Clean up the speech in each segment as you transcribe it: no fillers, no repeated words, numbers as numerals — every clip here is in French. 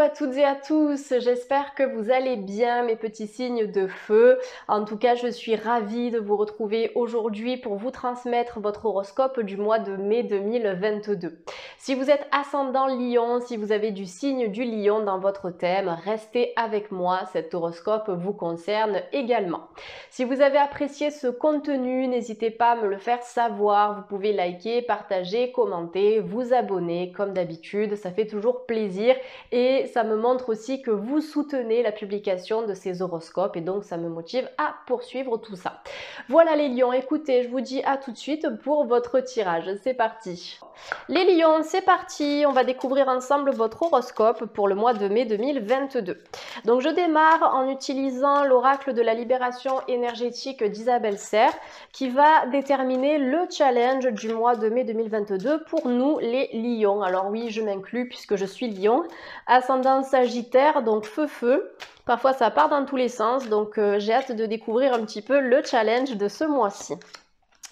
à toutes et à tous, j'espère que vous allez bien mes petits signes de feu. En tout cas, je suis ravie de vous retrouver aujourd'hui pour vous transmettre votre horoscope du mois de mai 2022. Si vous êtes ascendant Lion, si vous avez du signe du Lion dans votre thème, restez avec moi, cet horoscope vous concerne également. Si vous avez apprécié ce contenu, n'hésitez pas à me le faire savoir, vous pouvez liker, partager, commenter, vous abonner comme d'habitude, ça fait toujours plaisir. Et ça me montre aussi que vous soutenez la publication de ces horoscopes et donc ça me motive à poursuivre tout ça. Voilà les lions, écoutez, je vous dis à tout de suite pour votre tirage. C'est parti. Les lions, c'est parti. On va découvrir ensemble votre horoscope pour le mois de mai 2022. Donc je démarre en utilisant l'oracle de la libération énergétique d'Isabelle Serre qui va déterminer le challenge du mois de mai 2022 pour nous les lions. Alors oui, je m'inclus puisque je suis lion. Ascendant Sagittaire, donc feu. Parfois ça part dans tous les sens, donc j'ai hâte de découvrir un petit peu le challenge de ce mois-ci.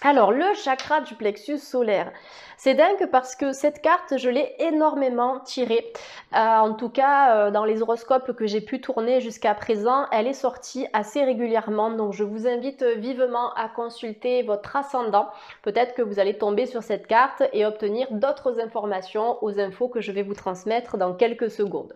Alors, le chakra du plexus solaire. C'est dingue parce que cette carte, je l'ai énormément tirée. En tout cas, dans les horoscopes que j'ai pu tourner jusqu'à présent, elle est sortie assez régulièrement. Donc, je vous invite vivement à consulter votre ascendant. Peut-être que vous allez tomber sur cette carte et obtenir d'autres informations aux infos que je vais vous transmettre dans quelques secondes.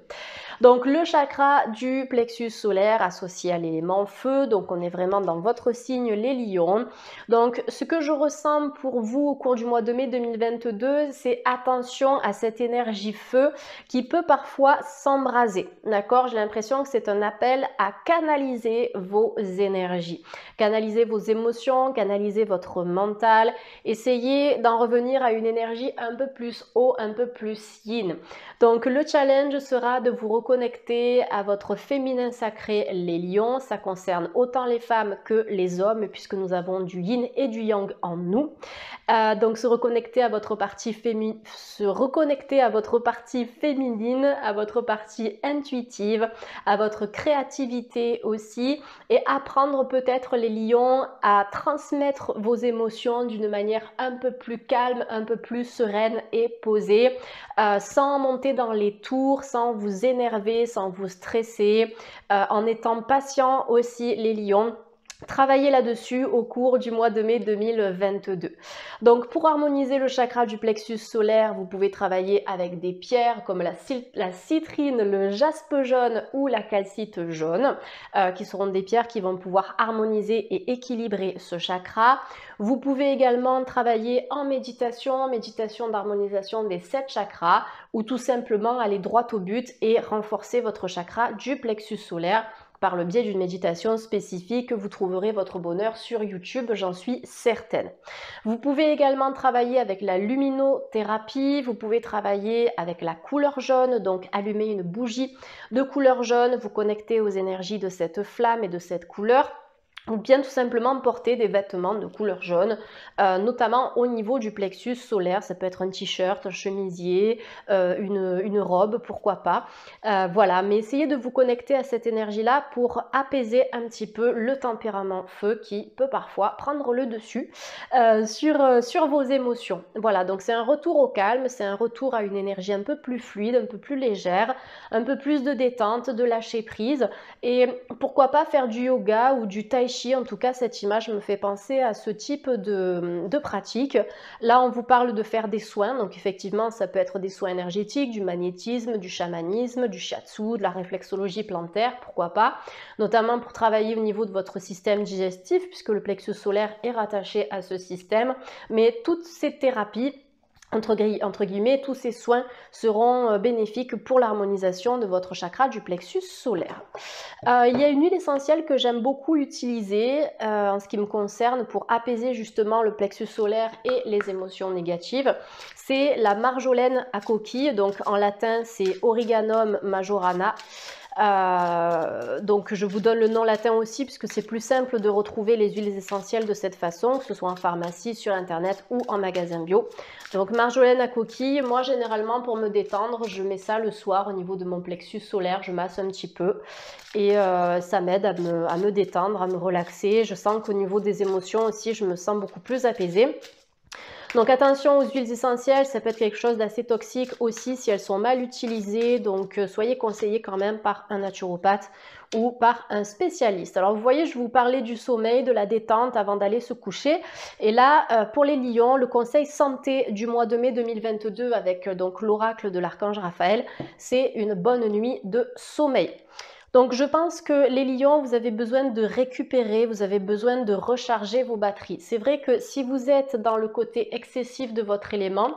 Donc, le chakra du plexus solaire associé à l'élément feu. Donc, on est vraiment dans votre signe, les lions. Donc, ce que je ressens pour vous au cours du mois de mai 2022, c'est attention à cette énergie feu qui peut parfois s'embraser. D'accord? J'ai l'impression que c'est un appel à canaliser vos énergies, canaliser vos émotions, canaliser votre mental. Essayez d'en revenir à une énergie un peu plus haut, un peu plus yin. Donc, le challenge sera de vous reconnecter à votre féminin sacré, les lions. Ça concerne autant les femmes que les hommes puisque nous avons du yin et du yang en nous. Donc se reconnecter à votre partie féminine, à votre partie intuitive, à votre créativité aussi, et apprendre peut-être les lions à transmettre vos émotions d'une manière un peu plus calme, un peu plus sereine et posée, sans monter dans les tours, sans vous énerver, sans vous stresser, en étant patient aussi les lions. Travailler là-dessus au cours du mois de mai 2022. Donc pour harmoniser le chakra du plexus solaire, vous pouvez travailler avec des pierres comme la citrine, le jaspe jaune ou la calcite jaune, qui seront des pierres qui vont pouvoir harmoniser et équilibrer ce chakra. Vous pouvez également travailler en méditation d'harmonisation des 7 chakras, ou tout simplement aller droit au but et renforcer votre chakra du plexus solaire par le biais d'une méditation spécifique. Vous trouverez votre bonheur sur YouTube, j'en suis certaine. Vous pouvez également travailler avec la luminothérapie, vous pouvez travailler avec la couleur jaune, donc allumer une bougie de couleur jaune, vous connecter aux énergies de cette flamme et de cette couleur. Ou bien tout simplement porter des vêtements de couleur jaune, notamment au niveau du plexus solaire. Ça peut être un t-shirt, un chemisier, une robe, pourquoi pas. Voilà, mais essayez de vous connecter à cette énergie-là pour apaiser un petit peu le tempérament feu qui peut parfois prendre le dessus sur vos émotions. Voilà, donc c'est un retour au calme, c'est un retour à une énergie un peu plus fluide, un peu plus légère, un peu plus de détente, de lâcher prise. Et pourquoi pas faire du yoga ou du tai chi. En tout cas, cette image me fait penser à ce type de pratique. Là, on vous parle de faire des soins. Donc, effectivement, ça peut être des soins énergétiques, du magnétisme, du chamanisme, du shiatsu, de la réflexologie plantaire, pourquoi pas. Notamment pour travailler au niveau de votre système digestif, puisque le plexus solaire est rattaché à ce système. Mais toutes ces thérapies, entre guillemets, tous ces soins seront bénéfiques pour l'harmonisation de votre chakra du plexus solaire. Il y a une huile essentielle que j'aime beaucoup utiliser en ce qui me concerne pour apaiser justement le plexus solaire et les émotions négatives. C'est la marjolaine à coquille, donc en latin c'est Origanum majorana. Donc je vous donne le nom latin aussi puisque c'est plus simple de retrouver les huiles essentielles de cette façon, que ce soit en pharmacie, sur internet ou en magasin bio. Donc marjolaine à coquille, moi généralement pour me détendre, je mets ça le soir au niveau de mon plexus solaire, je masse un petit peu et ça m'aide à me détendre, à me relaxer. Je sens qu'au niveau des émotions aussi, je me sens beaucoup plus apaisée. Donc attention aux huiles essentielles, ça peut être quelque chose d'assez toxique aussi si elles sont mal utilisées, donc soyez conseillés quand même par un naturopathe ou par un spécialiste. Alors vous voyez, je vous parlais du sommeil, de la détente avant d'aller se coucher. Et là, pour les lions, le conseil santé du mois de mai 2022 avec donc l'oracle de l'archange Raphaël, c'est une bonne nuit de sommeil. Donc je pense que les lions, vous avez besoin de récupérer, vous avez besoin de recharger vos batteries. C'est vrai que si vous êtes dans le côté excessif de votre élément,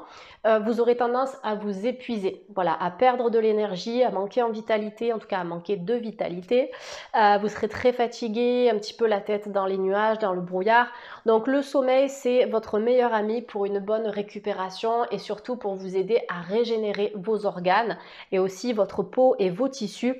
vous aurez tendance à vous épuiser, voilà, à perdre de l'énergie, à manquer en vitalité, en tout cas à manquer de vitalité. Vous serez très fatigué, un petit peu la tête dans les nuages, dans le brouillard. Donc le sommeil, c'est votre meilleur ami pour une bonne récupération et surtout pour vous aider à régénérer vos organes et aussi votre peau et vos tissus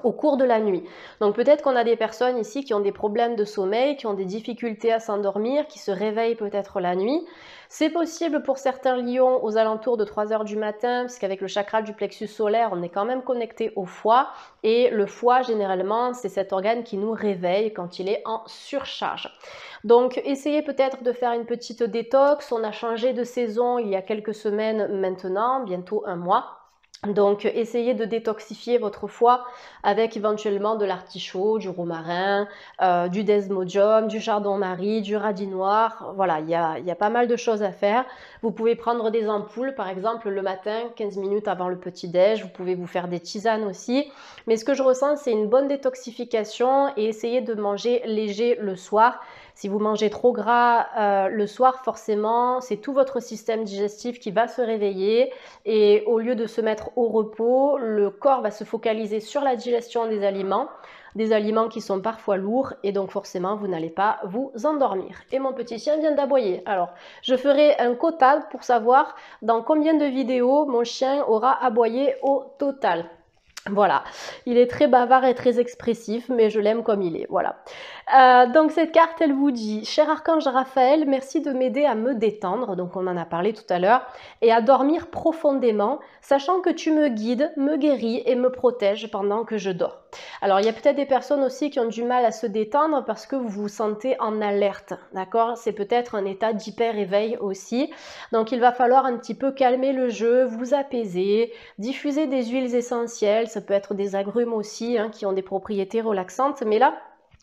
au cours de la nuit. Donc peut-être qu'on a des personnes ici qui ont des problèmes de sommeil, qui ont des difficultés à s'endormir, qui se réveillent peut-être la nuit. C'est possible pour certains lions aux alentours de 3 heures du matin, puisqu'avec le chakra du plexus solaire, on est quand même connecté au foie. Et le foie, généralement, c'est cet organe qui nous réveille quand il est en surcharge. Donc essayez peut-être de faire une petite détox. On a changé de saison il y a quelques semaines maintenant, bientôt un mois. Donc essayez de détoxifier votre foie avec éventuellement de l'artichaut, du romarin, du desmodium, du chardon-marie, du radis noir. Voilà, il y a pas mal de choses à faire. Vous pouvez prendre des ampoules par exemple le matin, 15 minutes avant le petit-déj. Vous pouvez vous faire des tisanes aussi. Mais ce que je ressens, c'est une bonne détoxification et essayez de manger léger le soir. Si vous mangez trop gras le soir, forcément, c'est tout votre système digestif qui va se réveiller et au lieu de se mettre au repos, le corps va se focaliser sur la digestion des aliments qui sont parfois lourds et donc forcément vous n'allez pas vous endormir. Et mon petit chien vient d'aboyer. Alors, je ferai un quota pour savoir dans combien de vidéos mon chien aura aboyé au total. Voilà, il est très bavard et très expressif, mais je l'aime comme il est, voilà. Donc cette carte, elle vous dit « Cher Archange Raphaël, merci de m'aider à me détendre », donc on en a parlé tout à l'heure, et à dormir profondément, sachant que tu me guides, me guéris et me protèges pendant que je dors. Alors il y a peut-être des personnes aussi qui ont du mal à se détendre parce que vous vous sentez en alerte, d'accord? C'est peut-être un état d'hyper-éveil aussi, donc il va falloir un petit peu calmer le jeu, vous apaiser, diffuser des huiles essentielles, ça peut être des agrumes aussi qui ont des propriétés relaxantes, mais là,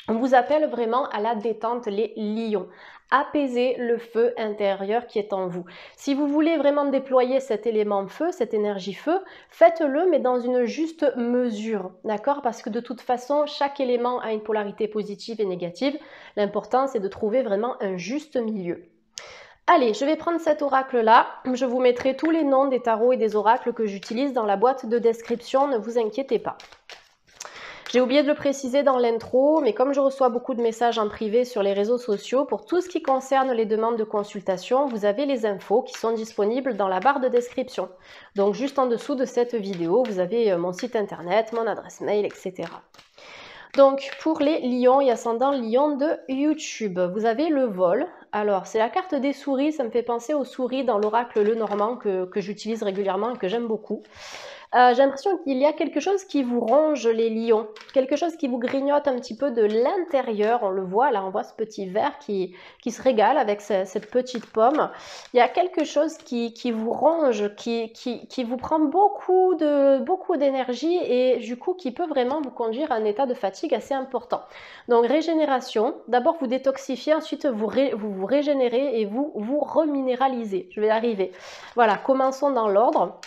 on vous appelle vraiment à la détente, les lions. Apaiser le feu intérieur qui est en vous. Si vous voulez vraiment déployer cet élément feu, cette énergie feu, faites-le, mais dans une juste mesure, d'accord? Parce que de toute façon, chaque élément a une polarité positive et négative. L'important, c'est de trouver vraiment un juste milieu. Allez, je vais prendre cet oracle-là. Je vous mettrai tous les noms des tarots et des oracles que j'utilise dans la boîte de description, ne vous inquiétez pas. J'ai oublié de le préciser dans l'intro, mais comme je reçois beaucoup de messages en privé sur les réseaux sociaux, pour tout ce qui concerne les demandes de consultation, vous avez les infos qui sont disponibles dans la barre de description. Donc juste en dessous de cette vidéo, vous avez mon site internet, mon adresse mail, etc. Donc pour les lions et ascendants lions de YouTube, vous avez le vol. Alors c'est la carte des souris, ça me fait penser aux souris dans l'oracle Lenormand que j'utilise régulièrement et que j'aime beaucoup. J'ai l'impression qu'il y a quelque chose qui vous ronge les lions, quelque chose qui vous grignote un petit peu de l'intérieur, on le voit, là on voit ce petit ver qui se régale avec cette petite pomme. Il y a quelque chose qui vous ronge, qui vous prend beaucoup d'énergie et du coup qui peut vraiment vous conduire à un état de fatigue assez important. Donc régénération, d'abord vous détoxifiez, ensuite vous régénérez et vous reminéralisez. Je vais y arriver. Voilà, commençons dans l'ordre.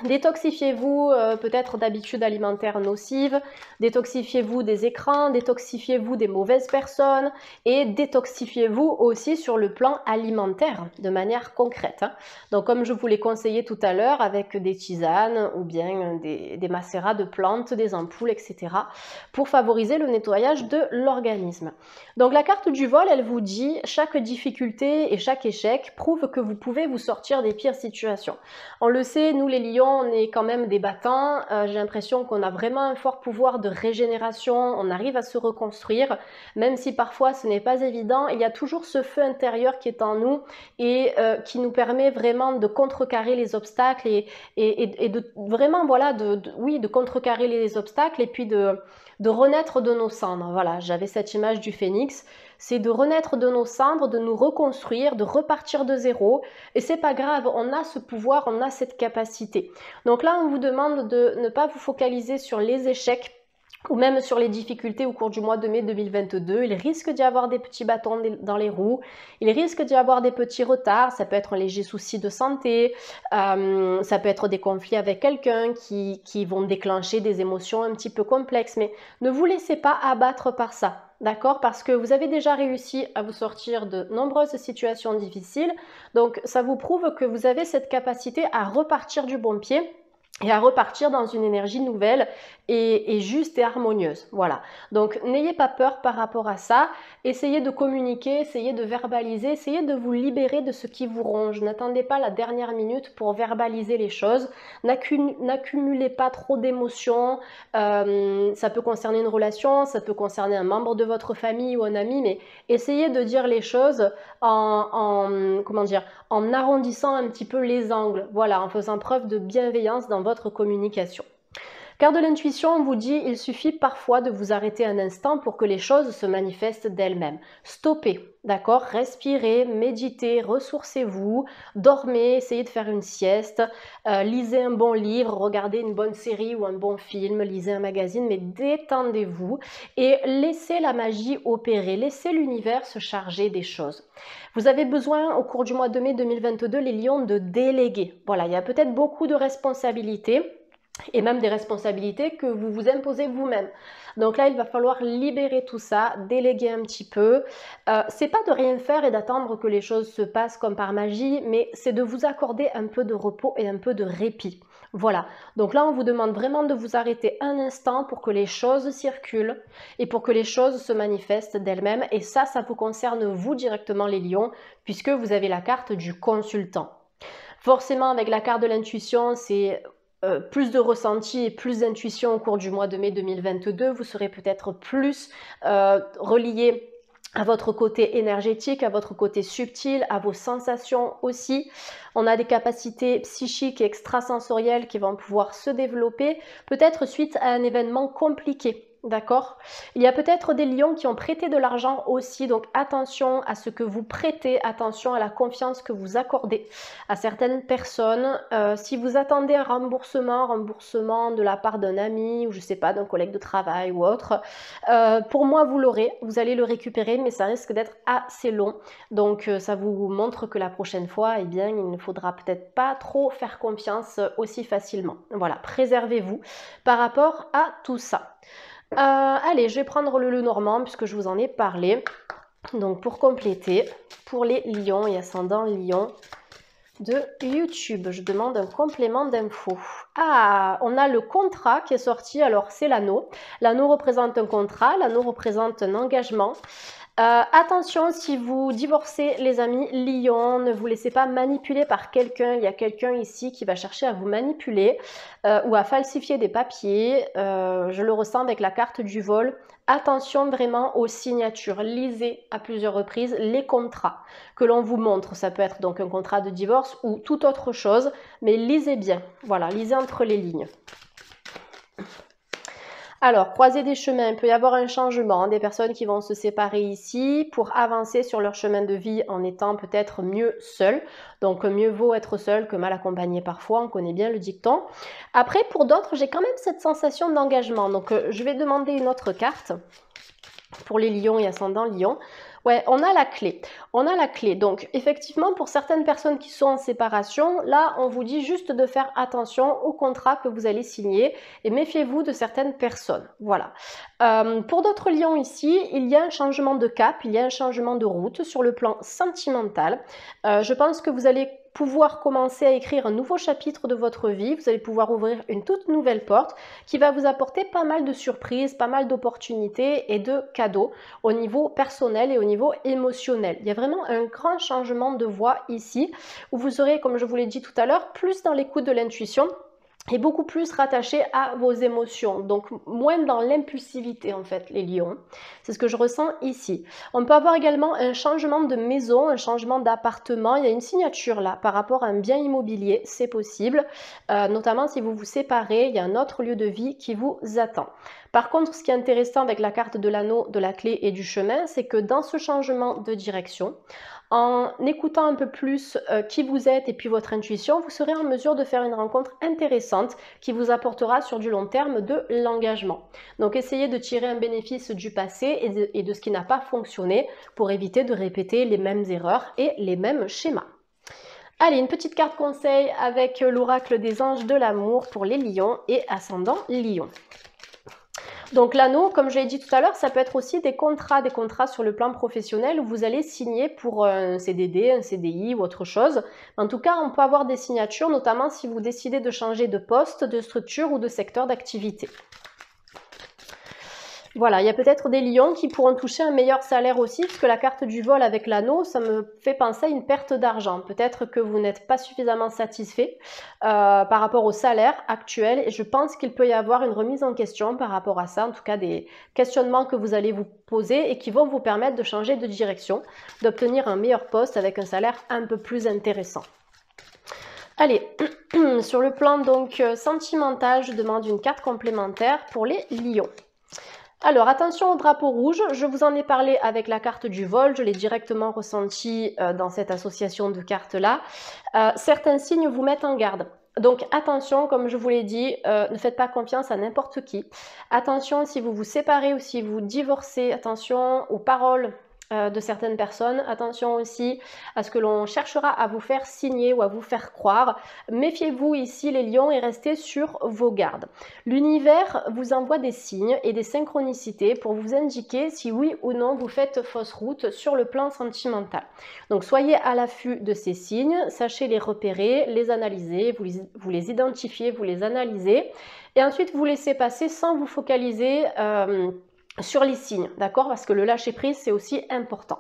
Détoxifiez-vous peut-être d'habitudes alimentaires nocives, détoxifiez-vous des écrans, détoxifiez-vous des mauvaises personnes et détoxifiez-vous aussi sur le plan alimentaire de manière concrète. Donc comme je vous l'ai conseillé tout à l'heure avec des tisanes ou bien des macérats de plantes, des ampoules, etc. pour favoriser le nettoyage de l'organisme. Donc la carte du vol, elle vous dit chaque difficulté et chaque échec prouve que vous pouvez vous sortir des pires situations. On le sait, nous les lions, on est quand même des battants, j'ai l'impression qu'on a vraiment un fort pouvoir de régénération, on arrive à se reconstruire, même si parfois ce n'est pas évident, il y a toujours ce feu intérieur qui est en nous et qui nous permet vraiment de contrecarrer les obstacles et de vraiment, voilà, de contrecarrer les obstacles et puis de renaître de nos cendres. Voilà, j'avais cette image du phénix. c'est de renaître de nos cendres, de nous reconstruire, de repartir de zéro. Et c'est pas grave, on a ce pouvoir, on a cette capacité. Donc là, on vous demande de ne pas vous focaliser sur les échecs ou même sur les difficultés au cours du mois de mai 2022. Il risque d'y avoir des petits bâtons dans les roues, il risque d'y avoir des petits retards, ça peut être un léger souci de santé, ça peut être des conflits avec quelqu'un qui vont déclencher des émotions un petit peu complexes, mais ne vous laissez pas abattre par ça. D'accord? Parce que vous avez déjà réussi à vous sortir de nombreuses situations difficiles, donc ça vous prouve que vous avez cette capacité à repartir du bon pied et à repartir dans une énergie nouvelle et juste et harmonieuse. Voilà. Donc, n'ayez pas peur par rapport à ça. Essayez de communiquer, essayez de verbaliser, essayez de vous libérer de ce qui vous ronge. N'attendez pas la dernière minute pour verbaliser les choses. N'accumulez pas trop d'émotions. Ça peut concerner une relation, ça peut concerner un membre de votre famille ou un ami, mais essayez de dire les choses comment dire, en arrondissant un petit peu les angles. Voilà, en faisant preuve de bienveillance dans votre communication. Carte de l'intuition, on vous dit, il suffit parfois de vous arrêter un instant pour que les choses se manifestent d'elles-mêmes. Stoppez, d'accord? Respirez, méditez, ressourcez-vous, dormez, essayez de faire une sieste, lisez un bon livre, regardez une bonne série ou un bon film, lisez un magazine, mais détendez-vous et laissez la magie opérer, laissez l'univers se charger des choses. Vous avez besoin, au cours du mois de mai 2022, les lions, de déléguer. Voilà, il y a peut-être beaucoup de responsabilités, et même des responsabilités que vous vous imposez vous-même. Donc là, il va falloir libérer tout ça, déléguer un petit peu. C'est pas de rien faire et d'attendre que les choses se passent comme par magie, mais c'est de vous accorder un peu de repos et un peu de répit. Voilà, donc là on vous demande vraiment de vous arrêter un instant pour que les choses circulent et pour que les choses se manifestent d'elles-mêmes. Et ça vous concerne vous directement les lions, puisque vous avez la carte du consultant. Forcément, avec la carte de l'intuition, c'est plus de ressenti et plus d'intuition au cours du mois de mai 2022. Vous serez peut-être plus relié à votre côté énergétique, à votre côté subtil, à vos sensations aussi. On a des capacités psychiques et extrasensorielles qui vont pouvoir se développer, peut-être suite à un événement compliqué. D'accord? Il y a peut-être des lions qui ont prêté de l'argent aussi, donc attention à ce que vous prêtez, attention à la confiance que vous accordez à certaines personnes. Si vous attendez un remboursement de la part d'un ami ou je sais pas, d'un collègue de travail ou autre, pour moi vous l'aurez, vous allez le récupérer, mais ça risque d'être assez long. Donc ça vous montre que la prochaine fois, eh bien, il ne faudra peut-être pas trop faire confiance aussi facilement. Voilà, préservez-vous par rapport à tout ça. Allez, je vais prendre le Lenormand puisque je vous en ai parlé. Donc pour compléter, pour les lions et ascendants lions de YouTube, je demande un complément d'infos. Ah, on a le contrat qui est sorti, alors c'est l'anneau. L'anneau représente un contrat, l'anneau représente un engagement. Attention, si vous divorcez les amis lions, ne vous laissez pas manipuler par quelqu'un. Il y a quelqu'un ici qui va chercher à vous manipuler ou à falsifier des papiers. Je le ressens avec la carte du vol. Attention vraiment aux signatures. Lisez à plusieurs reprises les contrats que l'on vous montre. Ça peut être donc un contrat de divorce ou toute autre chose, mais lisez bien. Voilà, lisez entre les lignes. Alors, croiser des chemins, il peut y avoir un changement, des personnes qui vont se séparer ici pour avancer sur leur chemin de vie en étant peut-être mieux seul. Donc, mieux vaut être seul que mal accompagné parfois, on connaît bien le dicton. Après, pour d'autres, j'ai quand même cette sensation d'engagement. Donc, je vais demander une autre carte pour les lions et ascendants lions. Ouais, on a la clé. On a la clé. Donc, effectivement, pour certaines personnes qui sont en séparation, là, on vous dit juste de faire attention au contrat que vous allez signer et méfiez-vous de certaines personnes. Voilà. Pour d'autres lions ici, il y a un changement de cap, il y a un changement de route sur le plan sentimental. Je pense que vous allez pouvoir commencer à écrire un nouveau chapitre de votre vie, vous allez pouvoir ouvrir une toute nouvelle porte qui va vous apporter pas mal de surprises, pas mal d'opportunités et de cadeaux au niveau personnel et au niveau émotionnel. Il y a vraiment un grand changement de voie ici où vous serez, comme je vous l'ai dit tout à l'heure, plus dans l'écoute de l'intuition et beaucoup plus rattaché à vos émotions, donc moins dans l'impulsivité en fait, les lions. C'est ce que je ressens ici. On peut avoir également un changement de maison, un changement d'appartement. Il y a une signature là par rapport à un bien immobilier, c'est possible, notamment si vous vous séparez, il y a un autre lieu de vie qui vous attend. Par contre, ce qui est intéressant avec la carte de l'anneau, de la clé et du chemin, c'est que dans ce changement de direction, en écoutant un peu plus qui vous êtes et puis votre intuition, vous serez en mesure de faire une rencontre intéressante qui vous apportera sur du long terme de l'engagement. Donc essayez de tirer un bénéfice du passé et de ce qui n'a pas fonctionné pour éviter de répéter les mêmes erreurs et les mêmes schémas. Allez, une petite carte conseil avec l'oracle des anges de l'amour pour les lions et ascendant lion. Donc l'anneau, comme je l'ai dit tout à l'heure, ça peut être aussi des contrats sur le plan professionnel où vous allez signer pour un CDD, un CDI ou autre chose. En tout cas, on peut avoir des signatures, notamment si vous décidez de changer de poste, de structure ou de secteur d'activité. Voilà, il y a peut-être des lions qui pourront toucher un meilleur salaire aussi, puisque la carte du vol avec l'anneau, ça me fait penser à une perte d'argent. Peut-être que vous n'êtes pas suffisamment satisfait par rapport au salaire actuel, et je pense qu'il peut y avoir une remise en question par rapport à ça, en tout cas des questionnements que vous allez vous poser et qui vont vous permettre de changer de direction, d'obtenir un meilleur poste avec un salaire un peu plus intéressant. Allez, sur le plan donc sentimental, je demande une carte complémentaire pour les lions. Alors attention au drapeau rouge, je vous en ai parlé avec la carte du vol, je l'ai directement ressenti dans cette association de cartes là. Certains signes vous mettent en garde. Donc attention, comme je vous l'ai dit, ne faites pas confiance à n'importe qui. Attention si vous vous séparez ou si vous divorcez, attention aux paroles de certaines personnes. Attention aussi à ce que l'on cherchera à vous faire signer ou à vous faire croire. Méfiez-vous ici les lions et restez sur vos gardes. L'univers vous envoie des signes et des synchronicités pour vous indiquer si oui ou non vous faites fausse route sur le plan sentimental. Donc soyez à l'affût de ces signes, sachez les repérer, les analyser, vous les identifiez, vous les analysez et ensuite vous laissez passer sans vous focaliser sur les signes, d'accord? Parce que le lâcher-prise, c'est aussi important.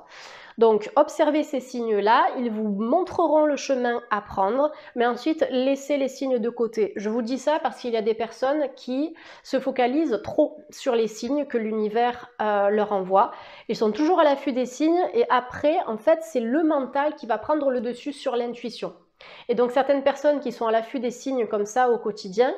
Donc, observez ces signes-là, ils vous montreront le chemin à prendre, mais ensuite, laissez les signes de côté. Je vous dis ça parce qu'il y a des personnes qui se focalisent trop sur les signes que l'univers leur envoie. Ils sont toujours à l'affût des signes et après, en fait, c'est le mental qui va prendre le dessus sur l'intuition. Et donc, certaines personnes qui sont à l'affût des signes comme ça au quotidien,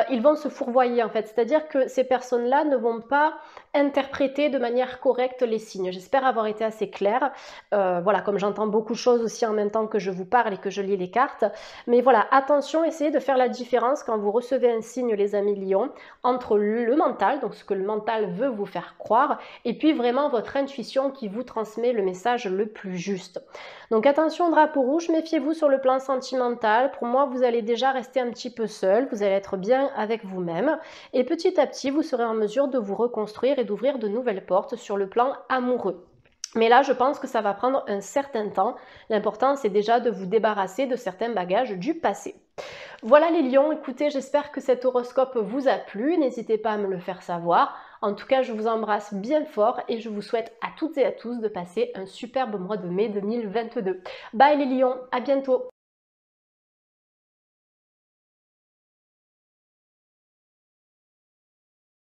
ils vont se fourvoyer en fait, c'est-à-dire que ces personnes-là ne vont pas interpréter de manière correcte les signes. J'espère avoir été assez claire. Voilà, comme j'entends beaucoup de choses aussi en même temps que je vous parle et que je lis les cartes. Mais voilà, attention, essayez de faire la différence quand vous recevez un signe, les amis lions, entre le mental, donc ce que le mental veut vous faire croire, et puis vraiment votre intuition qui vous transmet le message le plus juste. Donc attention, drapeau rouge, méfiez-vous sur le plan sentimental. Pour moi, vous allez déjà rester un petit peu seul, vous allez être bien avec vous-même et petit à petit, vous serez en mesure de vous reconstruire et d'ouvrir de nouvelles portes sur le plan amoureux. Mais là, je pense que ça va prendre un certain temps. L'important, c'est déjà de vous débarrasser de certains bagages du passé. Voilà les lions, écoutez, j'espère que cet horoscope vous a plu. N'hésitez pas à me le faire savoir. En tout cas, je vous embrasse bien fort et je vous souhaite à toutes et à tous de passer un superbe mois de mai 2022. Bye les lions, à bientôt!